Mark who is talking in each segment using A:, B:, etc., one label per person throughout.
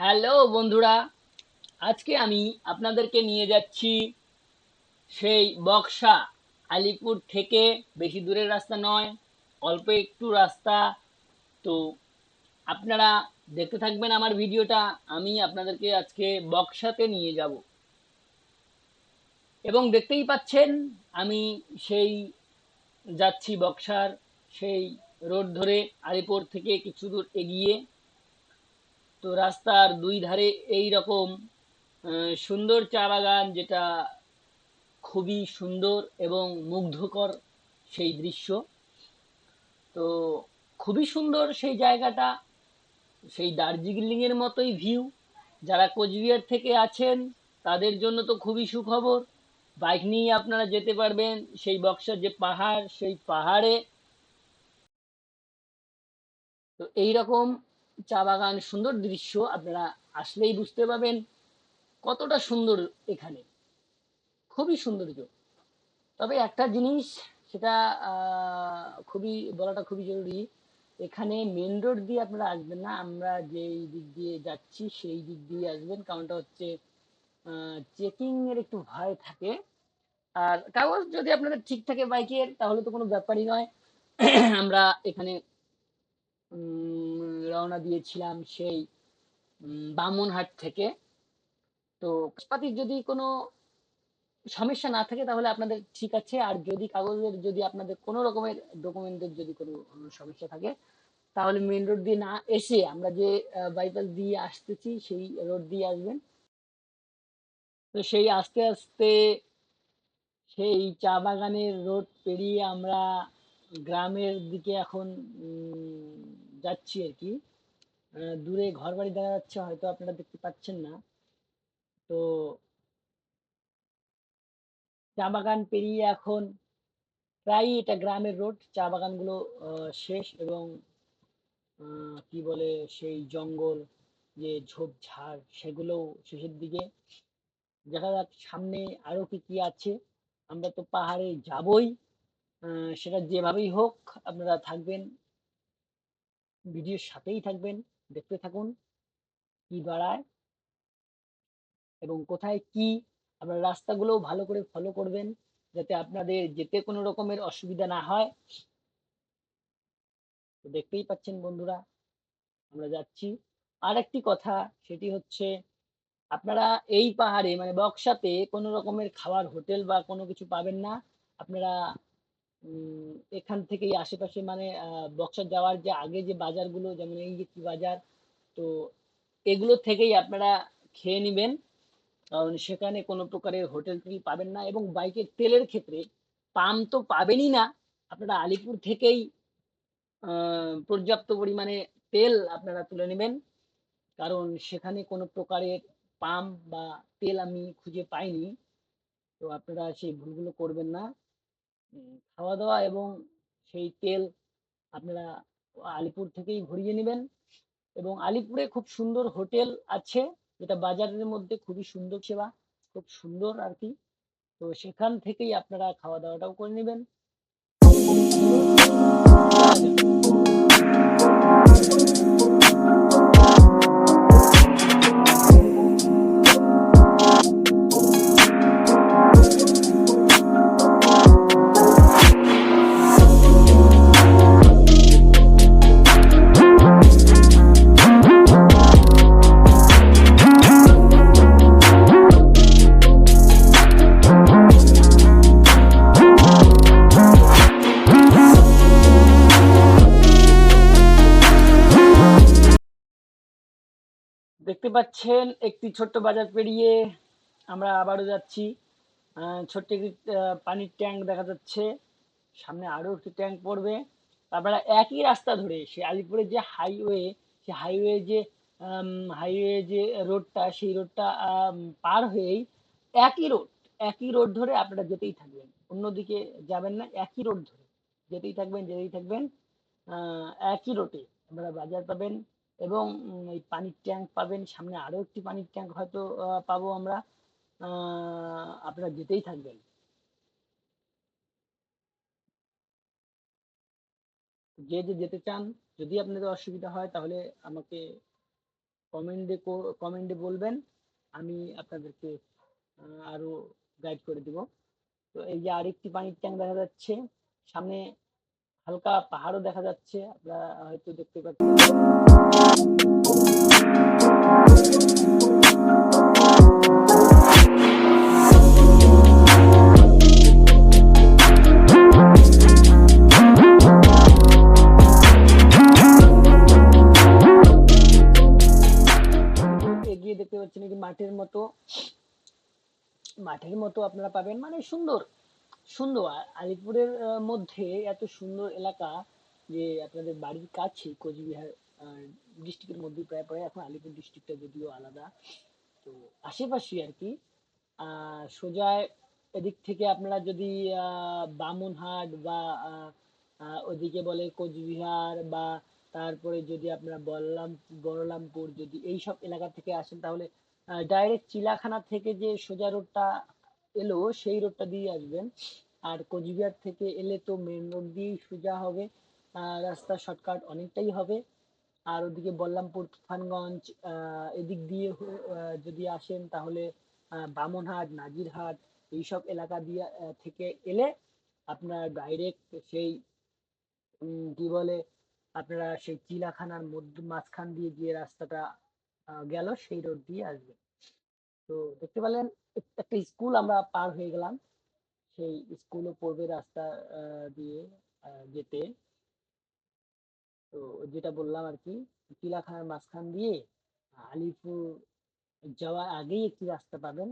A: Hello বন্ধুরা, আজকে আমি আপনাদেরকে নিয়ে যাচ্ছি সেই বক্সা। আলিপুর থেকে বেশি দূরের রাস্তা নয়, অল্প একটু রাস্তা। তো আপনারা দেখতে থাকবেন আমার ভিডিওটা। আমি আপনাদেরকে আজকে বক্সাতে নিয়ে যাব এবং দেখতেই পাচ্ছেন আমি সেই যাচ্ছি বক্সার সেই রোড ধরে, আলিপুর থেকে কিছু দূর এগিয়ে। তো রাস্তার দুই ধারে এই রকম সুন্দর চা বাগান, যেটা খুবই সুন্দর এবং মুগ্ধকর সেই দৃশ্য। তো খুবই সুন্দর সেই জায়গাটা, সেই দার্জিলিংয়ের মতোই ভিউ। যারা কোচবিহার থেকে আছেন তাদের জন্য তো খুবই সুখবর, বাইক নিয়ে আপনারা যেতে পারবেন সেই বক্সার যে পাহাড়, সেই পাহাড়ে। তো এই রকম চা বাগান, সুন্দর দৃশ্য আপনারা আসলেই বুঝতে পারবেন কতটা সুন্দর এখানে, খুবই সৌন্দর্য। তবে একটা জিনিস, সেটা খুবই বলাটা খুবই জরুরি, এখানে মেন রোড দিয়ে আপনারা আসবেন না, আমরা যেই দিক দিয়ে যাচ্ছি সেই দিক দিয়ে আসবেন। কারণটা হচ্ছে চেকিং এর একটু ভয় থাকে। আর কাগজ যদি আপনাদের ঠিক থাকে বাইকের, তাহলে তো কোনো ব্যাপারই নয়। আমরা এখানে রওনা দিয়েছিলাম সেই বামনহাট থেকে। তো কাগজপাতির যদি কোনো সমস্যা না থাকে তাহলে আপনাদের ঠিক আছে। আর যদি কাগজের, যদি আপনাদের কোনো রকমের ডকুমেন্টের যদি কোনো সমস্যা থাকে, তাহলে মেন রোড দিয়ে না এসে আমরা যে বাইপাস দিয়ে আসতেছি সেই রোড দিয়ে আসবেন। তো সেই আস্তে আস্তে সেই চা বাগানের রোড পেরিয়ে আমরা গ্রামের দিকে এখন যাচ্ছি আর কি। দূরে ঘর বাড়ি দেখা যাচ্ছে, হয়তো আপনারা দেখতে পাচ্ছেন না। তো চা বাগান পেরিয়ে এখন প্রায় এটা গ্রামের রোড, চা বাগানগুলো শেষ, এবং কি বলে সেই জঙ্গল, যে ঝোপঝাড়, সেগুলোও শেষের দিকে। দেখা যাক সামনে আরো কি কি আছে। আমরা তো পাহাড়ে যাবই, সেটা যেভাবেই হোক। আপনারা থাকবেন, ভিডিওর সাথেই থাকবেন, দেখতে থাকুন কি বাড়ায় এবং কোথায় কি। আপনারা রাস্তাগুলোও ভালো করে ফলো করবেন, যাতে আপনাদের যেতে কোনো রকমের অসুবিধা না হয়। তো দেখতেই পাচ্ছেন বন্ধুরা, আমরা যাচ্ছি। আর একটি কথা, সেটি হচ্ছে আপনারা এই পাহাড়ে মানে বক্সাতে কোনো রকমের খাবার হোটেল বা কোনো কিছু পাবেন না। আপনারা এখান থেকেই আশেপাশে মানে বক্সা যাওয়ার যে আগে যে বাজারগুলো, যেমন এই যে কি বাজার, তো এগুলো থেকেই আপনারা খেয়ে নেবেন। কারণ সেখানে কোনো প্রকারের হোটেল টোটেল পাবেন না। এবং বাইকের তেলের ক্ষেত্রে পাম্প তো পাবেনই না, আপনারা আলিপুর থেকেই পর্যাপ্ত পরিমাণে তেল আপনারা তুলে নেবেন। কারণ সেখানে কোনো প্রকারের পাম্প বা তেল আমি খুঁজে পাইনি। তো আপনারা সেই ভুলগুলো করবেন না। খাওয়া দাওয়া এবং সেই তেল আপনারা আলিপুর থেকেই ভরিয়ে নেবেন। এবং আলিপুরে খুব সুন্দর হোটেল আছে, যেটা বাজারের মধ্যে খুবই সুন্দর সেবা, খুব সুন্দর আর কি। তো সেখান থেকেই আপনারা খাওয়া দাওয়াটাও করে নেবেন। চলুন যাওয়া যাক। দেখতে পাচ্ছেন একটি ছোট্ট বাজার পেরিয়ে আমরা আবারও যাচ্ছি। ছোট্ট একটি পানির ট্যাঙ্ক দেখা যাচ্ছে, সামনে আরো একটি ট্যাঙ্ক পড়বে। তারপরে একই রাস্তা ধরে সে আলিপুরের যে হাইওয়ে, সে হাইওয়ে যে হাইওয়ে যে রোডটা, সেই রোডটা পার হয়েই একই রোড, একই রোড ধরে আপনারা যেতেই থাকবেন, অন্যদিকে যাবেন না। একই রোড ধরে যেতেই থাকবেন, যেতেই থাকবেন। একই রোডে আপনারা বাজার পাবেন এবং এই পানির ট্যাঙ্ক পাবেন। সামনে আরো একটি পানির ট্যাঙ্ক হয়তো পাবো আমরা। আপনারা যেতেই থাকবেন। যে যে যেতে চান, যদি আপনাদের অসুবিধা হয় তাহলে আমাকে কমেন্টে বলবেন, আমি আপনাদেরকে আরো গাইড করে দিব। তো এই যে আরেকটি পানির ট্যাঙ্ক দেখা যাচ্ছে, সামনে হালকা পাহাড়ও দেখা যাচ্ছে, আপনারা হয়তো দেখতে পাচ্ছেন। এগিয়ে দেখতে পাচ্ছেন এই যে মাঠের মতো আপনারা পাবেন, মানে সুন্দর সুন্দর আলিপুরের মধ্যে এত সুন্দর এলাকা, যে আপনাদের বাড়ির কাছে কোচবিহার ডিস্ট্রিক্টের মধ্যে প্রায় পড়ে। এখন আলিপুর ডিস্ট্রিক্টটা যদিও আলাদা, তো আশেপাশে আর কি। সোজা এদিক থেকে আপনারা যদি বামুনহাট বা ওদিকে বলে কোচবিহার, বা তারপরে যদি আপনারা বলরামপুর যদি এইসব এলাকা থেকে আসেন, তাহলে ডাইরেক্ট চিলাখানা থেকে যে সোজা রোডটা এলো সেই রোডটা দিয়ে আসবেন। আর কোচবিহার থেকে এলে তো মেন রোড দিয়েই সোজা হবে, রাস্তা শর্টকাট অনেকটাই হবে। আর ওদিকে বল্লামপুর, তুফানগঞ্জ এদিক দিয়ে যদি আসেন, তাহলে বামনহাট, নাজিরহাট এইসব এলাকা দিয়ে থেকে এলে আপনার ডাইরেক্ট সেই কি বলে, আপনারা সেই চিলাখানার মধ্যে মাঝখান দিয়ে যে রাস্তাটা গেল সেই রোড দিয়ে আসবেন। তো দেখতে পেলেন একটা স্কুল আমরা পার হয়ে গেলাম, সেই স্কুলও পড়বে রাস্তা দিয়ে যেতে। তো যেটা বললাম আর কি, চিলাখানার মাঝখান দিয়ে আলিপুর যাওয়ার আগেই একটি রাস্তা পাবেন,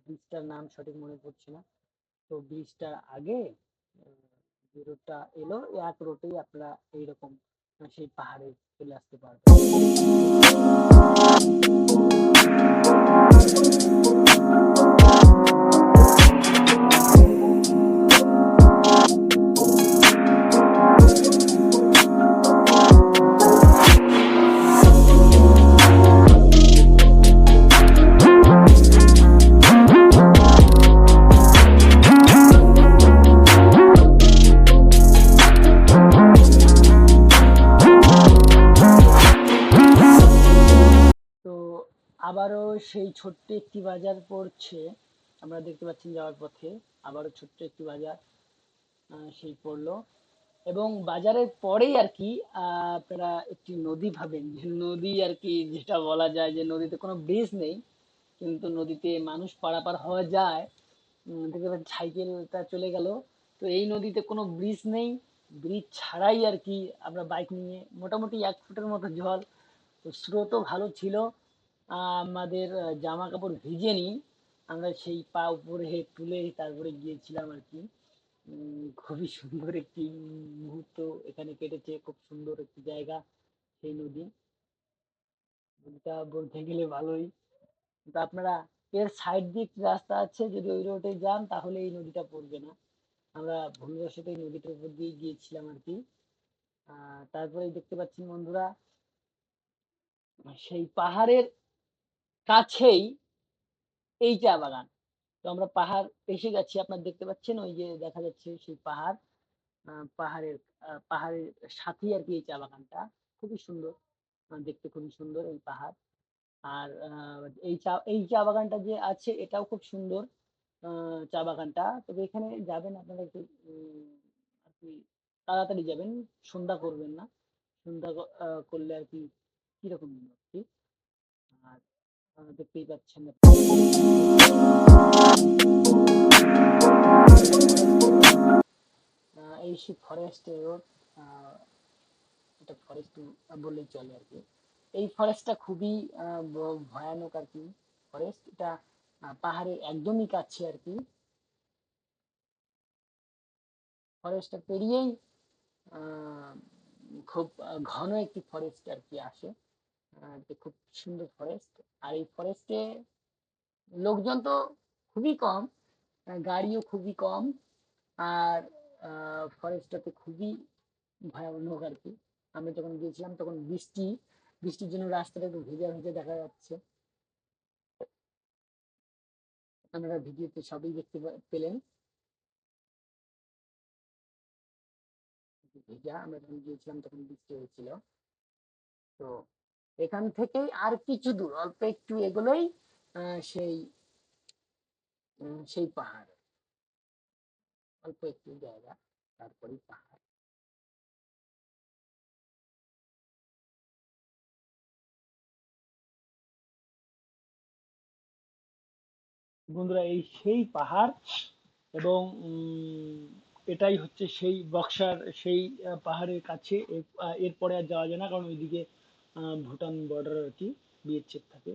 A: ব্রিজটার নাম সঠিক মনে পড়ছে না। তো ব্রিজটার আগে যে রোডটা এলো, এক রোডেই আপনারা এইরকম সেই পাহাড়ে চলে আসতে পারবেন। তো আবারও সেই ছোট্ট একটি বাজার পড়ছে, আমরা দেখতে পাচ্ছেন যাওয়ার পথে আবারও ছোট্ট একটি বাজার সেই পড়লো। এবং বাজারের পরেই আর কি আপনারা একটি নদী ভাবেন, যে নদী আর কি, যেটা বলা যায় যে নদীতে কোনো ব্রিজ নেই, কিন্তু নদীতে মানুষ পারাপার হওয়া যায়। দেখতে পাচ্ছেন সাইকেলটা চলে গেল। তো এই নদীতে কোনো ব্রিজ নেই, ব্রিজ ছাড়াই আর কি আমরা বাইক নিয়ে, মোটামুটি 1 ফুটের মতো জল, তো স্রোতও ভালো ছিল। আমাদের জামা কাপড় ভিজেনি, আমরা সেই পা উপরে তুলে তারপরে গিয়েছিলাম আর কি। খুবই সুন্দর একটি মুহূর্ত এখানে কেটেছে, খুব সুন্দর একটি জায়গা সেই নদীটা বলতে গেলে ভালোই। কিন্তু আপনারা এর সাইড দিয়ে একটি রাস্তা আছে, যদি ওই রোডে যান তাহলে এই নদীটা পড়বে না। আমরা ভুলবশত এই নদীটার উপর দিয়ে গিয়েছিলাম আর কি। তারপরে দেখতে পাচ্ছেন বন্ধুরা, সেই পাহাড়ের কাছেই এই চা বাগান। তো আমরা পাহাড় এসে গেছি, আপনারা দেখতে পাচ্ছেন ওই যে দেখা যাচ্ছে সেই পাহাড়, পাহাড়ের সাথেই আর কি এই চা বাগানটা। খুবই সুন্দর, দেখতে খুবই সুন্দর এই পাহাড়। আর এই চা বাগানটা যে আছে এটাও খুব সুন্দর চা বাগানটা। তবে এখানে যাবেন আপনারা একটু আর কি তাড়াতাড়ি যাবেন, সন্ধ্যা করবেন না। সন্ধ্যা করলে আর কি কিরকম আর কি। আর দেখতেই পাচ্ছেন এই সেই ফরেস্ট রোড, এটা ফরেস্ট বললেই চলে আর কি। এই ফরেস্টটা খুবই ভয়ানক আর কি। ফরেস্ট এটা পাহাড়ের একদমই কাছে আর কি। ফরেস্টটা পেরিয়েই আহ, খুব ঘন একটি ফরেস্ট আর কি আসে, যে খুব সুন্দর ফরেস্ট। আর এই ফরেস্টে লোকজন তো খুবই কম, গাড়িও খুবই কম। আর ফরেস্টটাতে খুবই ভয়ানক আর কি। আমি যখন গিয়েছিলাম তখন বৃষ্টির জন্য রাস্তাটা একটু ভেজা ভেজা দেখা যাচ্ছে, আপনারা ভিডিওতে সবই দেখতে পেলেন। ভেজা, আমরা যখন গিয়েছিলাম তখন বৃষ্টি হয়েছিল। তো এখান থেকেই আর কিছু দূর, অল্প একটু এগোলেই সেই সেই পাহাড়, অল্প একটু জায়গা, তারপরেই পাহাড়। বন্ধুরা, এই সেই পাহাড়, এবং এটাই হচ্ছে সেই বক্সার সেই পাহাড়ের কাছে। এরপরে আর যাওয়া যায় না, কারণ ওইদিকে ভুটান বর্ডার আর কি, বিএসএফ থাকে।